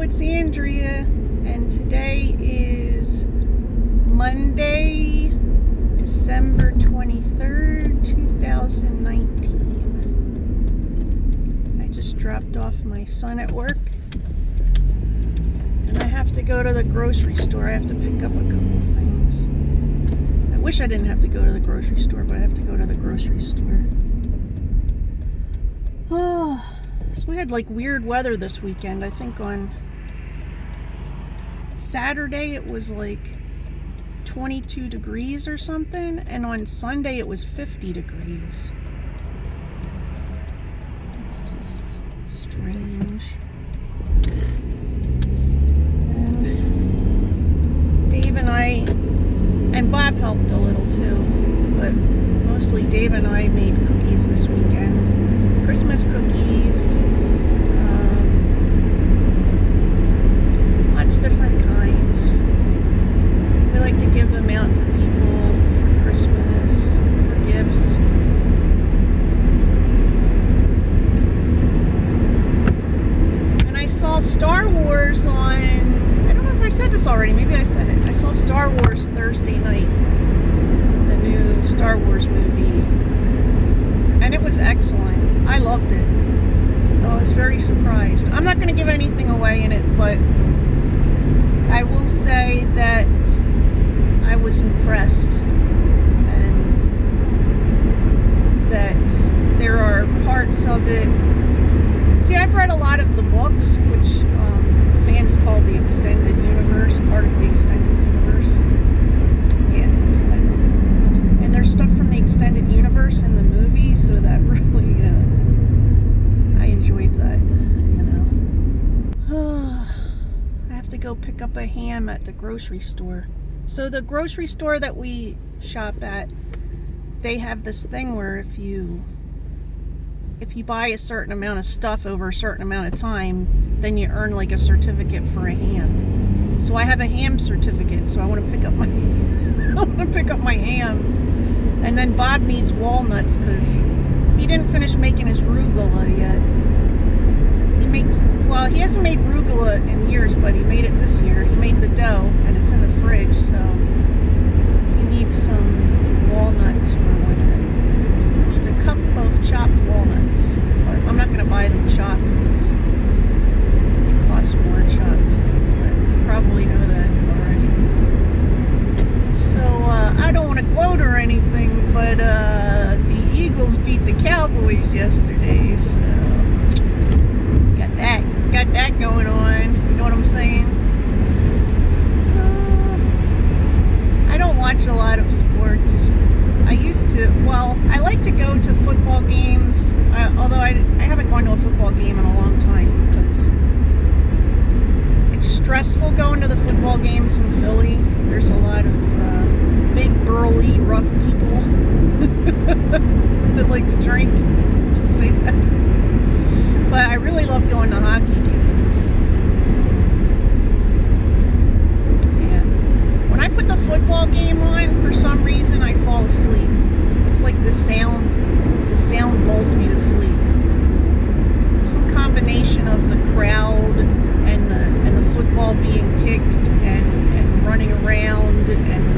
it's Andrea, and today is Monday, December 23rd, 2019. I just dropped off my son at work, and I have to go to the grocery store. I have to pick up a couple things. I wish I didn't have to go to the grocery store, but I have to go to the grocery store. Oh, so we had like weird weather this weekend. I think on Saturday it was like 22 degrees or something, and on Sunday it was 50 degrees. It's just strange. And Dave and I, and Bob helped a little too, but mostly Dave and I made cookies this weekend. Christmas cookies, lots of different kinds. We like to give them out to people for Christmas, for gifts. And I saw Star Wars on, I don't know if I said this already, maybe I said it. I saw Star Wars Thursday night, the new Star Wars movie, and it was excellent. I loved it. I was very surprised. I'm not going to give anything away in it, but I will say that I was impressed, and that there are parts of it. See, I've read a lot of the books, which fans call the extended universe, part of the extended universe. Yeah, extended. And there's stuff from the extended universe in the movie, so that really, I enjoyed that, you know. I have to go pick up a ham at the grocery store. So the grocery store that we shop at, they have this thing where if you buy a certain amount of stuff over a certain amount of time, then you earn like a certificate for a ham. So I have a ham certificate, so I want to pick up my ham. And then Bob needs walnuts because he didn't finish making his rugula yet. He hasn't made rugula in years, but he made it this year. He made the dough, and it's in the fridge, so he needs some walnuts with it. He needs a cup of chopped walnuts, but I'm not going to buy them chopped because they cost more chopped, but you probably know that already. So, I don't want to gloat or anything, but the Eagles beat the Cowboys yesterday, so got that going on, you know what I'm saying? I don't watch a lot of sports. I used to, I like to go to football games, although I haven't gone to a football game in a long time because it's stressful going to the football games in Philly. There's a lot of big, burly, rough people that like to drink, just say that. But I really love going to hockey games. Yeah. When I put the football game on, for some reason I fall asleep. It's like the sound lulls me to sleep. Some combination of the crowd and the football being kicked and running around and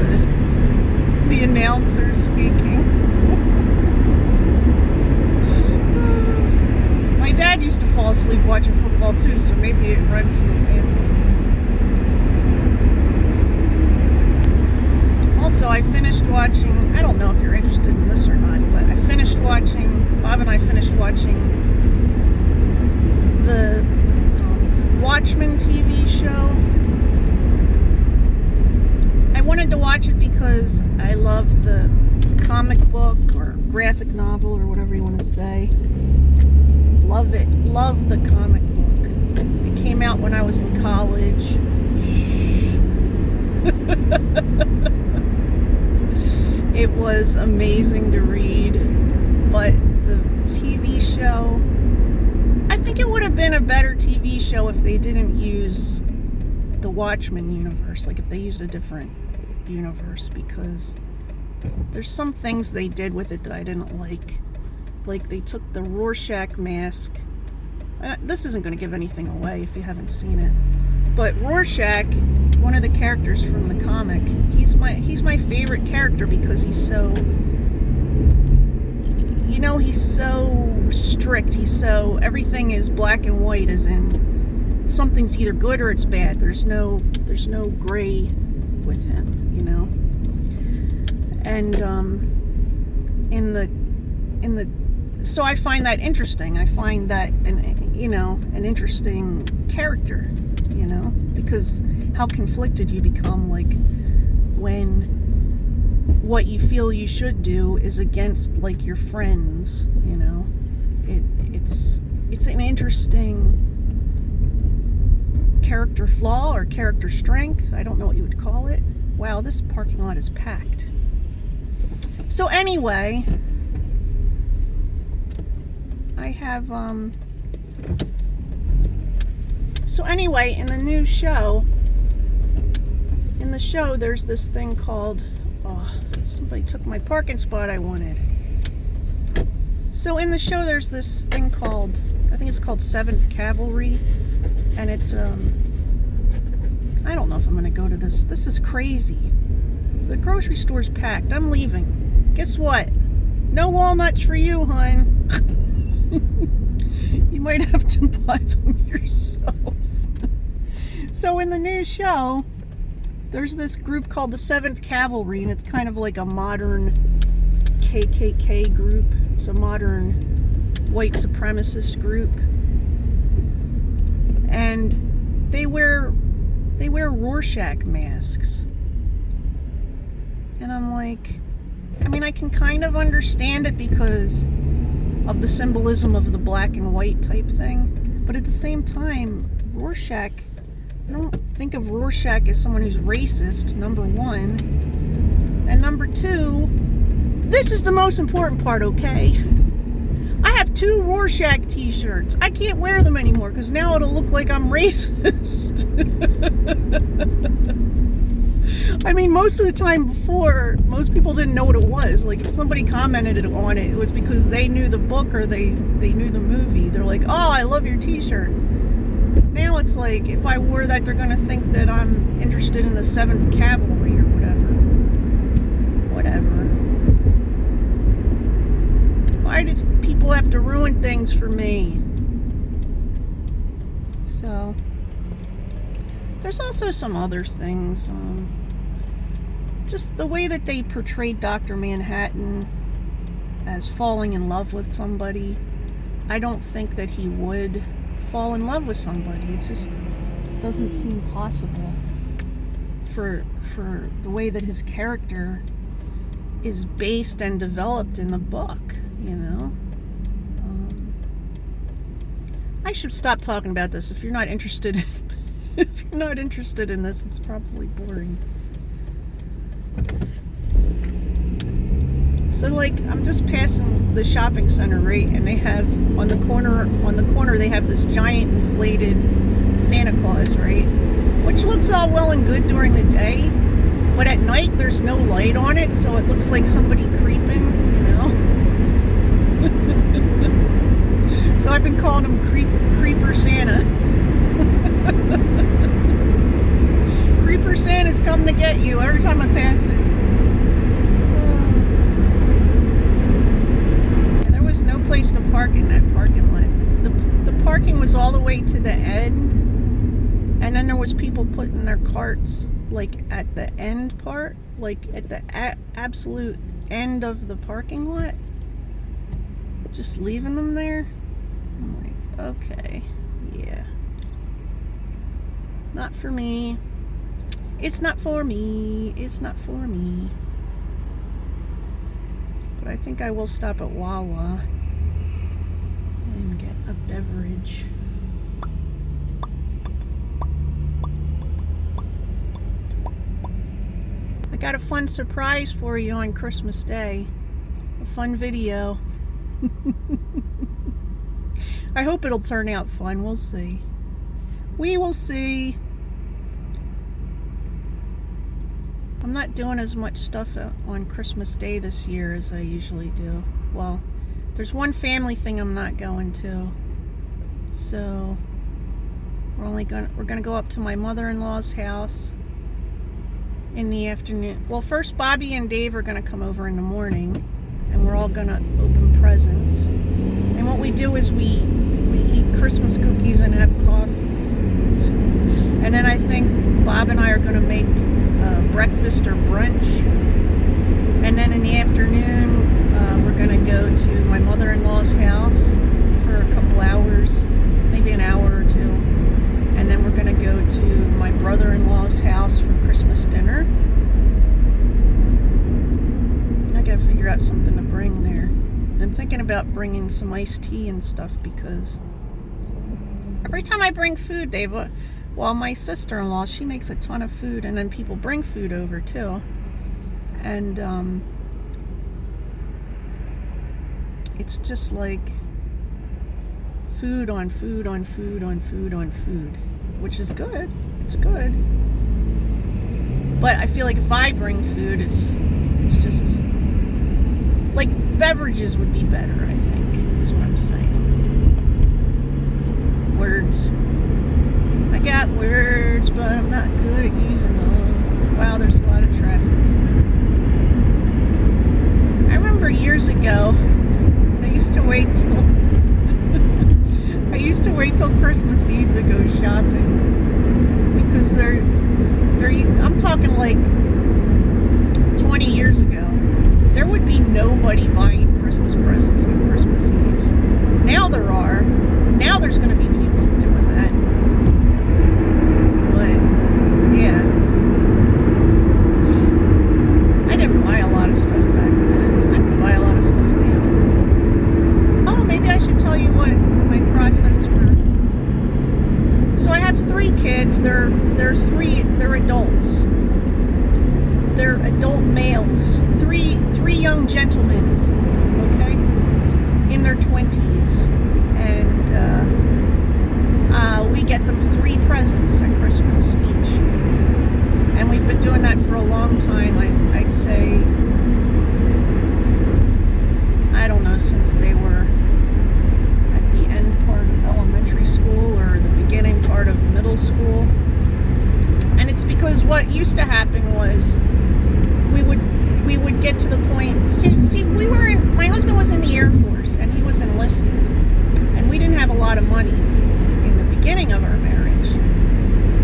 the announcer speaking. My dad used to fall asleep watching football too, so maybe it runs in the family. Also, I finished watching, I don't know if you're interested in this or not, but Bob and I finished watching the Watchmen TV show. I wanted to watch it because I love the comic book or graphic novel or whatever you want to say. Love it. Love the comic book. It came out when I was in college. It was amazing to read. But the TV show, I think it would have been a better TV show if they didn't use the Watchmen universe. Like if they used a different universe, because there's some things they did with it that I didn't like. Like they took the Rorschach mask This isn't going to give anything away if you haven't seen it. But Rorschach, one of the characters from the comic, he's my favorite character because he's so, you know, he's so strict. Everything is black and white, as in something's either good or it's bad. There's no gray with him, you know. And so I find that interesting. I find that an interesting character, you know, because how conflicted you become, like, when what you feel you should do is against, like, your friends, you know. It's an interesting character flaw or character strength. I don't know what you would call it. Wow, this parking lot is packed. So anyway, I have so anyway, in the show there's this thing called, oh, somebody took my parking spot I wanted. So in the show there's this thing called, I think it's called 7th Cavalry, and it's I don't know if I'm gonna go to this. This is crazy. The grocery store's packed. I'm leaving. Guess what? No walnuts for you, hon. You might have to buy them yourself. So in the new show, there's this group called the 7th Cavalry, and it's kind of like a modern KKK group. It's a modern white supremacist group. And they wear Rorschach masks. And I'm like, I mean, I can kind of understand it because of the symbolism of the black and white type thing. But at the same time, Rorschach, I don't think of Rorschach as someone who's racist, number one. And number two, this is the most important part, okay? I have 2 Rorschach t-shirts. I can't wear them anymore because now it'll look like I'm racist. I mean, most of the time before, most people didn't know what it was. Like, if somebody commented on it, it was because they knew the book or they knew the movie. They're like, oh, I love your t-shirt. Now it's like, if I wore that, they're going to think that I'm interested in the 7th Cavalry or whatever. Whatever. Why do people have to ruin things for me? So, there's also some other things. Just the way that they portrayed Dr. Manhattan as falling in love with somebody. I don't think that he would fall in love with somebody. It just doesn't seem possible for the way that his character is based and developed in the book, you know. I should stop talking about this. If you're not interested in this, it's probably boring. So, like, I'm just passing the shopping center, right? And they have on the corner they have this giant inflated Santa Claus, right? Which looks all well and good during the day, but at night there's no light on it, so it looks like somebody creeping, you know. So I've been calling him Creeper Santa. Creeper Santa's coming to get you every time I pass it. And there was no place to park in that parking lot. The parking was all the way to the end, and then there was people putting their carts like at the end part, like at the absolute end of the parking lot, just leaving them there. I'm like, okay, yeah, not for me. It's not for me. It's not for me. But I think I will stop at Wawa and get a beverage. I got a fun surprise for you on Christmas Day. A fun video. I hope it'll turn out fun. We'll see. We will see. I'm not doing as much stuff on Christmas Day this year as I usually do. Well, there's one family thing I'm not going to. So we're gonna go up to my mother-in-law's house in the afternoon. Well, first Bobby and Dave are gonna come over in the morning, and we're all gonna open presents. And what we do is we eat Christmas cookies and have coffee. And then I think Bob and I are gonna make breakfast or brunch. And then in the afternoon, we're gonna go to my mother-in-law's house for a couple hours, maybe an hour or two. And then we're gonna go to my brother-in-law's house for Christmas dinner. I gotta figure out something to bring there. I'm thinking about bringing some iced tea and stuff, because every time I bring food, well, my sister-in-law, she makes a ton of food, and then people bring food over too. And it's just like food on food on food on food on food, which is good. It's good. But I feel like if I bring food, it's just like beverages would be better, I think, is what I'm saying. Words. I got words, but I'm not good at using them. Wow, there's a lot of traffic. I remember years ago, I used to wait till Christmas Eve to go shopping, because I'm talking like 20 years ago, there would be nobody buying Christmas presents on Christmas Eve. Now there are. Now there's going to be people doing that. But yeah, I didn't buy a lot of stuff back then. I didn't buy a lot of stuff now. Oh, maybe I should tell you what my process for. So I have 3 kids. They're adults. They're adult males. Three young gentlemen, okay, in their 20s, and we get them 3 presents at Christmas each, and we've been doing that for a long time. I'd say, I don't know, since they were at the end part of elementary school or the beginning part of middle school. And it's because what used to happen was we would get to the point, see, my husband was in the Air Force, and he was enlisted, and we didn't have a lot of money in the beginning of our marriage.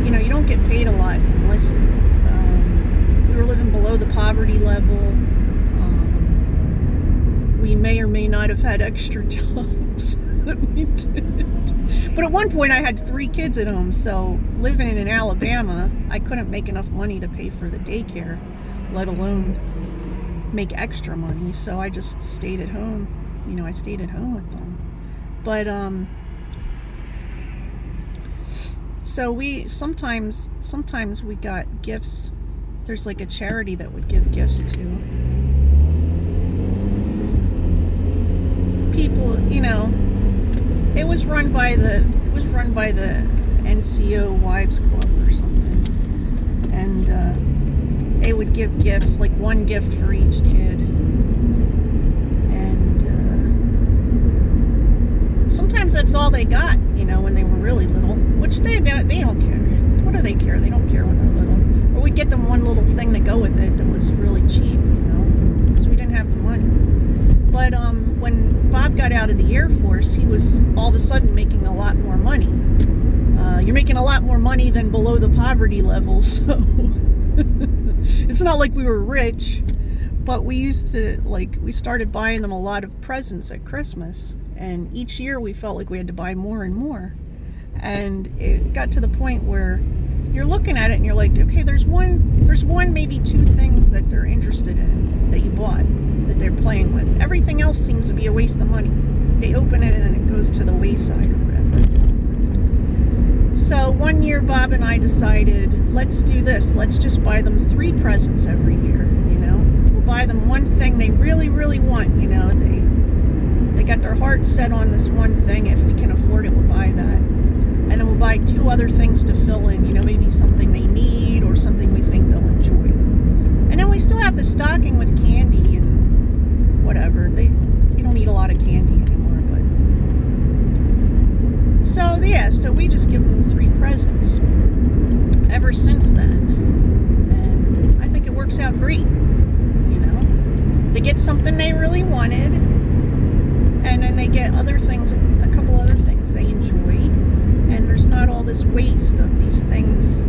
You know, you don't get paid a lot enlisted. We were living below the poverty level. We may or may not have had extra jobs that we did. But at one point I had 3 kids at home, so living in Alabama, I couldn't make enough money to pay for the daycare, let alone make extra money. So I just stayed at home. You know, I stayed at home with them. But so we sometimes we got gifts. There's like a charity that would give gifts to people, you know. It was run by the NCO Wives Club or something, and they would give gifts, like 1 gift for each kid, and sometimes that's all they got, you know, when they were really little, which they don't care. What do they care? They don't care when they're little. Or we'd get them one little thing to go with it that was really cheap, you know, because we didn't have the money. But when Bob got out of the Air Force, he was all of a sudden making a lot more money. You're making a lot more money than below the poverty level, so it's not like we were rich, but we started buying them a lot of presents at Christmas, and each year we felt like we had to buy more and more. And it got to the point where you're looking at it and you're like, okay, there's one, maybe 2 things that they're interested in that you bought, that they're playing with. Everything else seems to be a waste of money. They open it and it goes to the wayside or whatever. So one year Bob and I decided, let's do this. Let's just buy them 3 presents every year, you know. We'll buy them one thing they really, really want, you know. They got their heart set on this one thing. If we can afford it, we'll buy that. And then we'll buy 2 other things to fill in, you know, maybe something they need or something we think they'll enjoy. And then we still have the stocking with candy and whatever. They don't eat a lot of candy anymore, but so yeah, so we just give them 3 presents ever since then. And I think it works out great, you know. They get something they really wanted, and then they get other things, a couple other things they enjoy, and there's not all this waste of these things.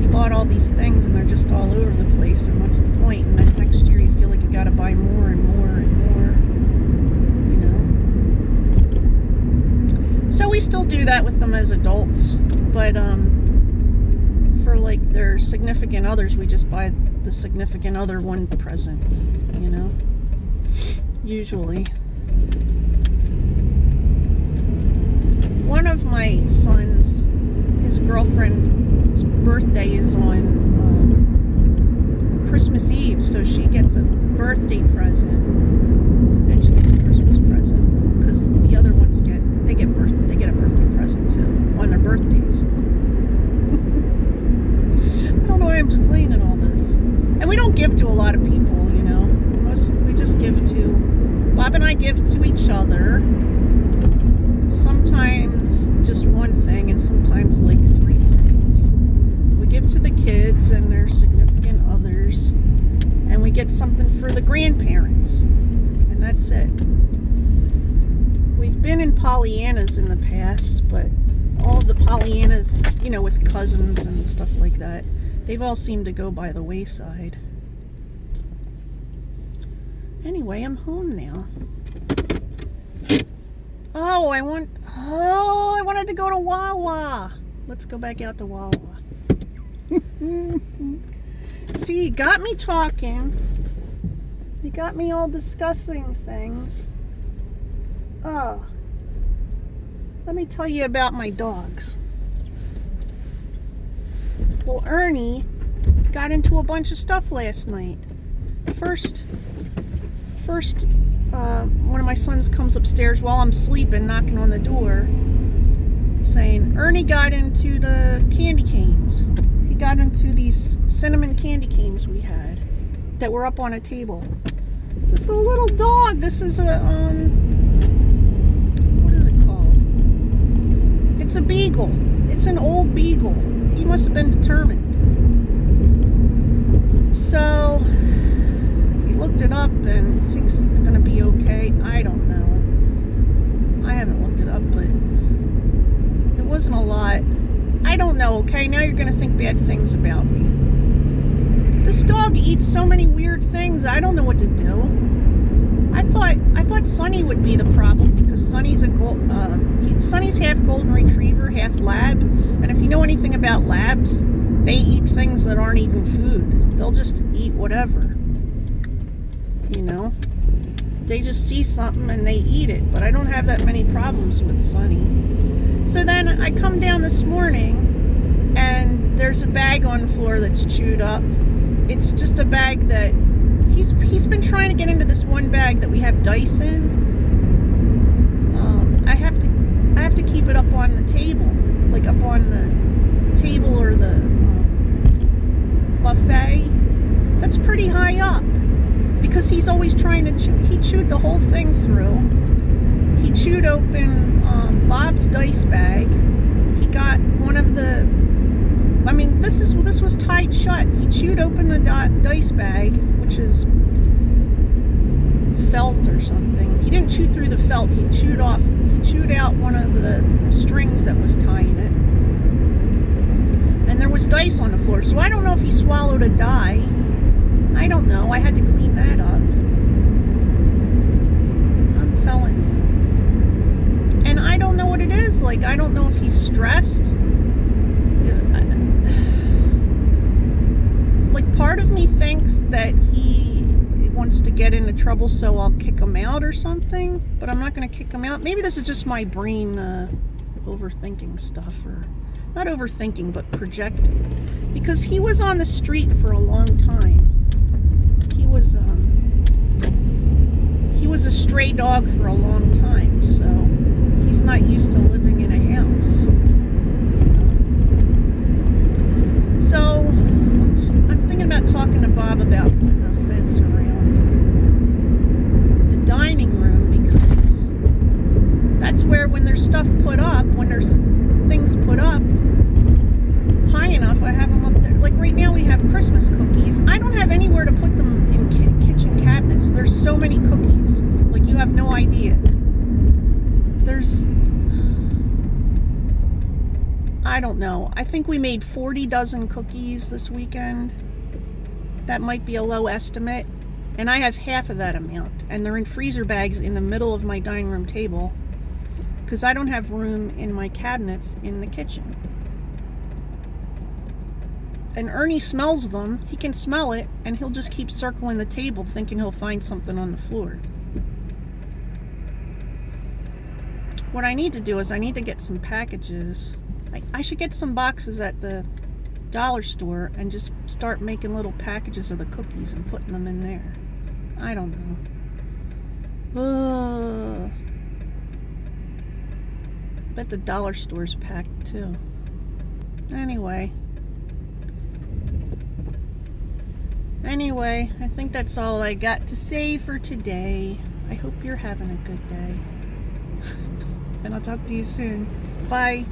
You bought all these things and they're just all over the place, and what's the point? And then next year you feel like you gotta buy more and more and more, you know. So we still do that with them as adults, but for like their significant others, we just buy the significant other one present, you know, usually. One of my sons, his girlfriend's birthday is on Christmas Eve, so she gets a birthday present and she gets a Christmas present, because the other ones get a birthday present too on their birthdays. I don't know why I'm explaining all this. And we don't give to a lot of people, you know. We just give to, Bob and I give to each other. Sometimes just one thing, and sometimes like 3 things. We give to the kids and their significant others, and we get something for the grandparents, and that's it. We've been in Pollyannas in the past, but all of the Pollyannas, you know, with cousins and stuff like that, they've all seemed to go by the wayside. Anyway, I'm home now. Oh, I wanted to go to Wawa. Let's go back out to Wawa. See, you got me talking. You got me all discussing things. Oh, let me tell you about my dogs. Well, Ernie got into a bunch of stuff last night. First, one of my sons comes upstairs while I'm sleeping, knocking on the door, saying, Ernie got into the candy canes. He got into these cinnamon candy canes we had that were up on a table. This is a little dog. This is a, what is it called? It's a beagle. It's an old beagle. He must have been determined. So he looked it up and thinks it's going to be okay. I don't know. I haven't looked it up, but it wasn't a lot. I don't know, okay? Now you're going to think bad things about me. This dog eats so many weird things, I don't know what to do. I thought Sonny would be the problem, because Sonny's Sonny's half golden retriever, half lab, and if you know anything about labs, they eat things that aren't even food. They'll just eat whatever. You know? They just see something and they eat it, but I don't have that many problems with Sonny. So then I come down this morning and there's a bag on the floor that's chewed up. It's just a bag that he's been trying to get into this one bag that we have dice in. I have to keep it up on the table, like up on the table or the buffet. That's pretty high up, because he's always trying to chew. He chewed the whole thing through. He chewed open Bob's dice bag. He got one of the, I mean, this was tied shut. He chewed open the dice bag, which is felt or something. He didn't chew through the felt. He chewed out one of the strings that was tying it. And there was dice on the floor. So I don't know if he swallowed a die. I don't know. I had to clean that up. I'm telling you. And I don't know what it is. Like, I don't know if he's stressed. Like, part of me thinks that he wants to get into trouble, so I'll kick him out or something. But I'm not going to kick him out. Maybe this is just my brain overthinking stuff. Or not overthinking, but projecting. Because he was on the street for a long time. He was a stray dog for a long time, so he's not used to living in a house, you know? So I'm thinking about talking to Bob about putting a fence around the dining room, because that's where, when there's stuff put up, when there's don't know. I think we made 40 dozen cookies this weekend. That might be a low estimate. And I have half of that amount. And they're in freezer bags in the middle of my dining room table because I don't have room in my cabinets in the kitchen. And Ernie smells them. He can smell it, and he'll just keep circling the table thinking he'll find something on the floor. What I need to do is I need to get some packages. I should get some boxes at the dollar store and just start making little packages of the cookies and putting them in there. I don't know. I bet the dollar store's packed too. Anyway, I think that's all I got to say for today. I hope you're having a good day. And I'll talk to you soon. Bye.